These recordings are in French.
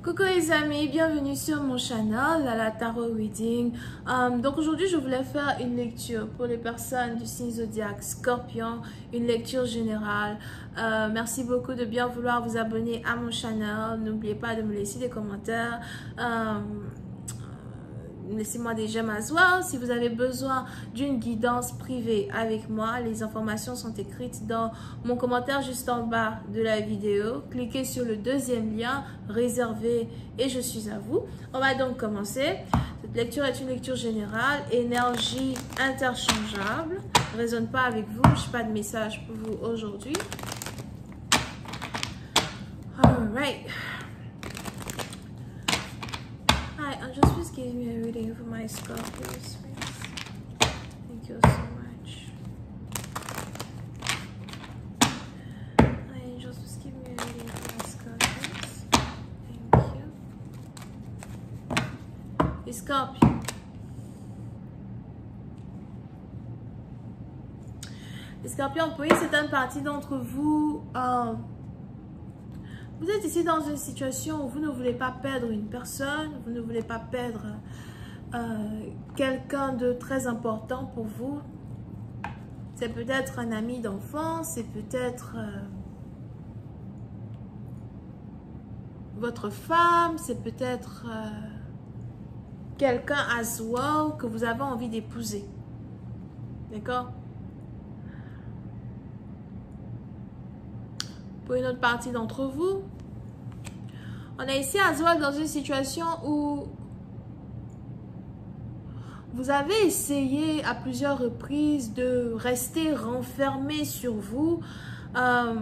Coucou les amis, bienvenue sur mon channel, la Tarot Reading. Donc aujourd'hui, je voulais faire une lecture pour les personnes du signe zodiaque Scorpion, une lecture générale. Merci beaucoup de bien vouloir vous abonner à mon channel. N'oubliez pas de me laisser des commentaires. Laissez-moi des j'aime as well. Si vous avez besoin d'une guidance privée avec moi, les informations sont écrites dans mon commentaire juste en bas de la vidéo. Cliquez sur le deuxième lien, réservé et je suis à vous. On va donc commencer. Cette lecture est une lecture générale, énergie interchangeable. Je ne résonne pas avec vous, je n'ai pas de message pour vous aujourd'hui. Alright. Hi, just please give me a reading for my Scorpios. Thank you so much. Hi, angels, please give me a reading for my Scorpios. Thank you. Les Scorpions. Les Scorpions, pour une certaine partie d'entre vous, vous êtes ici dans une situation où vous ne voulez pas perdre une personne, vous ne voulez pas perdre quelqu'un de très important pour vous. C'est peut-être un ami d'enfance, c'est peut-être votre femme, c'est peut-être quelqu'un as well que vous avez envie d'épouser. D'accord? Pour une autre partie d'entre vous, on est ici à Zoal dans une situation où vous avez essayé à plusieurs reprises de rester renfermé sur vous afin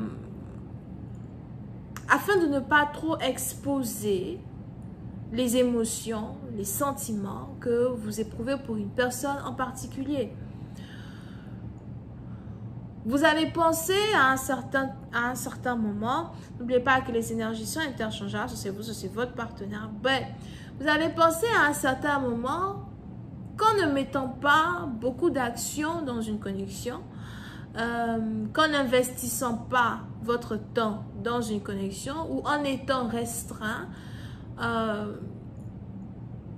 de ne pas trop exposer les émotions, les sentiments que vous éprouvez pour une personne en particulier. Vous avez pensé à un certain moment, n'oubliez pas que les énergies sont interchangeables, c'est vous, c'est votre partenaire. Vous avez pensé à un certain moment qu'en ne mettant pas beaucoup d'action dans une connexion, qu'en n'investissant pas votre temps dans une connexion ou en étant restreint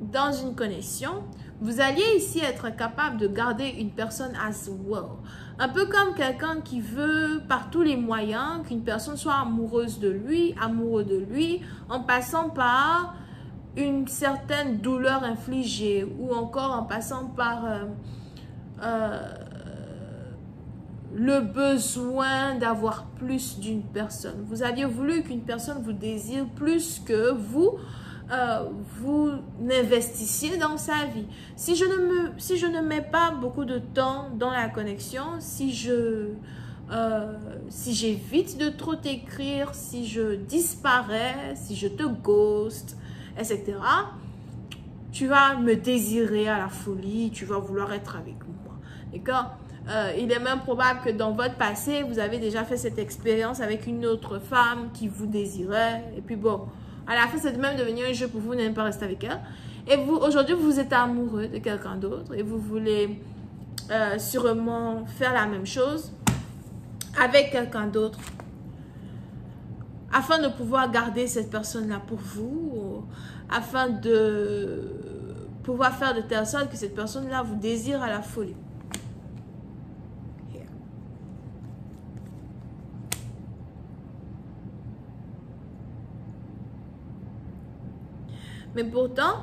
dans une connexion, vous alliez ici être capable de garder une personne as well. Un peu comme quelqu'un qui veut par tous les moyens qu'une personne soit amoureuse de lui, amoureux de lui, en passant par une certaine douleur infligée ou encore en passant par le besoin d'avoir plus d'une personne. Vous aviez voulu qu'une personne vous désire plus que vous n'investissiez dans sa vie. Si je ne mets pas beaucoup de temps dans la connexion, si j'évite de trop t'écrire, si je disparais, si je te ghost, etc., tu vas me désirer à la folie, tu vas vouloir être avec moi. D'accord? Il est même probable que dans votre passé, vous avez déjà fait cette expérience avec une autre femme qui vous désirait. Et puis bon, à la fin, c'est même devenu un jeu pour vous, n'aimez pas rester avec elle. Et vous, aujourd'hui, vous êtes amoureux de quelqu'un d'autre et vous voulez sûrement faire la même chose avec quelqu'un d'autre afin de pouvoir garder cette personne-là pour vous, ou afin de pouvoir faire de telle sorte que cette personne-là vous désire à la folie. Mais pourtant,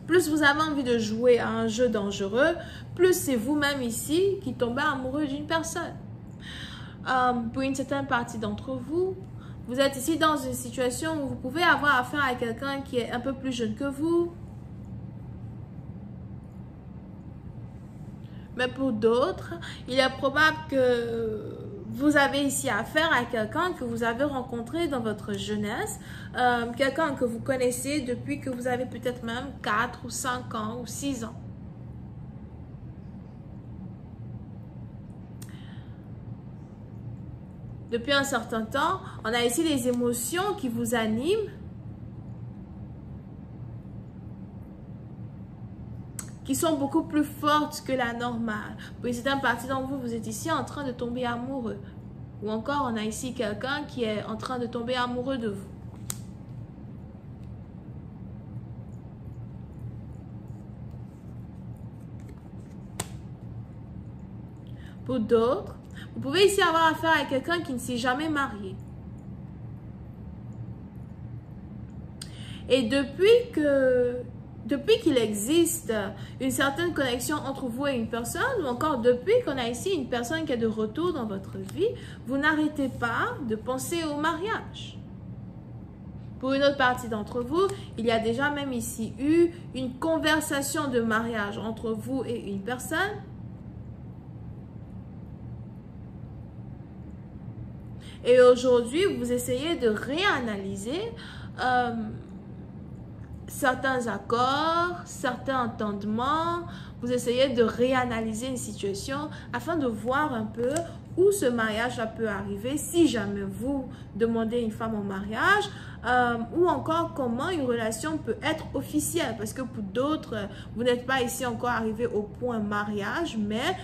plus vous avez envie de jouer à un jeu dangereux, plus c'est vous-même ici qui tombez amoureux d'une personne. Pour une certaine partie d'entre vous, vous êtes ici dans une situation où vous pouvez avoir affaire à quelqu'un qui est un peu plus jeune que vous. Mais pour d'autres, il est probable que vous avez ici affaire à quelqu'un que vous avez rencontré dans votre jeunesse, quelqu'un que vous connaissez depuis que vous avez peut-être même 4 ou 5 ans ou 6 ans. Depuis un certain temps, on a ici les émotions qui vous animent, qui sont beaucoup plus fortes que la normale. Pour certaines parties d'entre vous, vous êtes ici en train de tomber amoureux. Ou encore, on a ici quelqu'un qui est en train de tomber amoureux de vous. Pour d'autres, vous pouvez ici avoir affaire à quelqu'un qui ne s'est jamais marié. Et depuis qu'il existe une certaine connexion entre vous et une personne, ou encore depuis qu'on a ici une personne qui est de retour dans votre vie, vous n'arrêtez pas de penser au mariage. Pour une autre partie d'entre vous, il y a déjà même ici eu une conversation de mariage entre vous et une personne. Et aujourd'hui, vous essayez de réanalyser certains accords, certains entendements. Vous essayez de réanalyser une situation afin de voir un peu où ce mariage peut arriver si jamais vous demandez une femme en mariage ou encore comment une relation peut être officielle. Parce que pour d'autres, vous n'êtes pas ici encore arrivé au point mariage, mais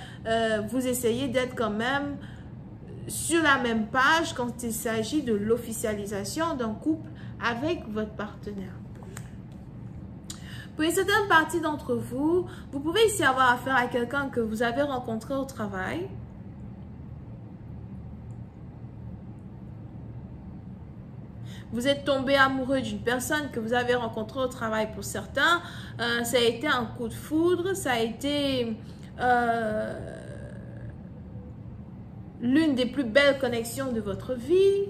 vous essayez d'être quand même sur la même page quand il s'agit de l'officialisation d'un couple avec votre partenaire. Pour une certaine partie d'entre vous, vous pouvez ici avoir affaire à quelqu'un que vous avez rencontré au travail. Vous êtes tombé amoureux d'une personne que vous avez rencontrée au travail pour certains. Ça a été un coup de foudre, ça a été l'une des plus belles connexions de votre vie.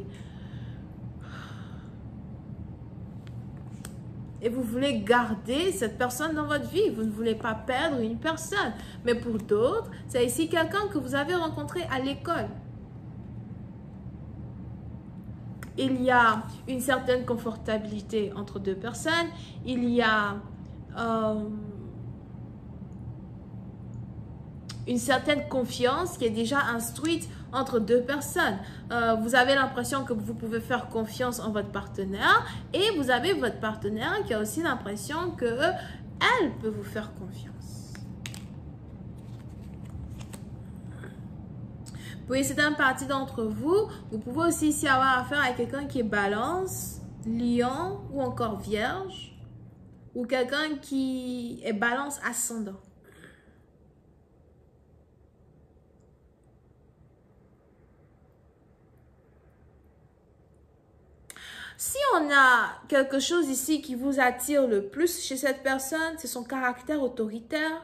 Et vous voulez garder cette personne dans votre vie. Vous ne voulez pas perdre une personne. Mais pour d'autres, c'est ici quelqu'un que vous avez rencontré à l'école. Il y a une certaine confortabilité entre deux personnes. Il y a une certaine confiance qui est déjà instruite entre deux personnes. Vous avez l'impression que vous pouvez faire confiance en votre partenaire et vous avez votre partenaire qui a aussi l'impression qu'elle peut vous faire confiance. Pour une certaine partie d'entre vous, vous pouvez aussi ici avoir affaire à quelqu'un qui est balance, lion ou encore vierge ou quelqu'un qui est balance ascendant. Si on a quelque chose ici qui vous attire le plus chez cette personne, c'est son caractère autoritaire.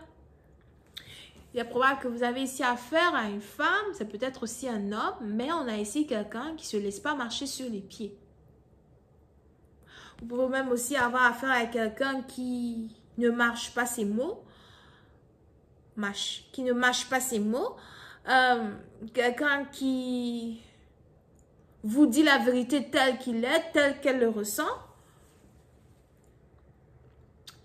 Il est probable que vous avez ici affaire à une femme, c'est peut-être aussi un homme, mais on a ici quelqu'un qui ne se laisse pas marcher sur les pieds. Vous pouvez même aussi avoir affaire à quelqu'un qui ne mâche pas ses mots. Qui ne mâche pas ses mots. Quelqu'un qui vous dit la vérité telle qu'il est, telle qu'elle le ressent.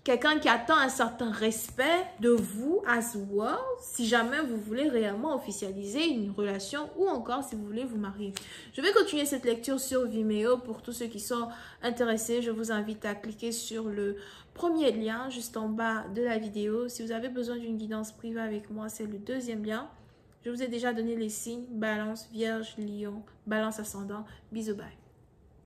Quelqu'un qui attend un certain respect de vous as well, si jamais vous voulez réellement officialiser une relation ou encore si vous voulez vous marier. Je vais continuer cette lecture sur Vimeo. Pour tous ceux qui sont intéressés, je vous invite à cliquer sur le premier lien juste en bas de la vidéo. Si vous avez besoin d'une guidance privée avec moi, c'est le deuxième lien. Je vous ai déjà donné les signes, balance, vierge, lion, balance ascendant. Bisous, bye.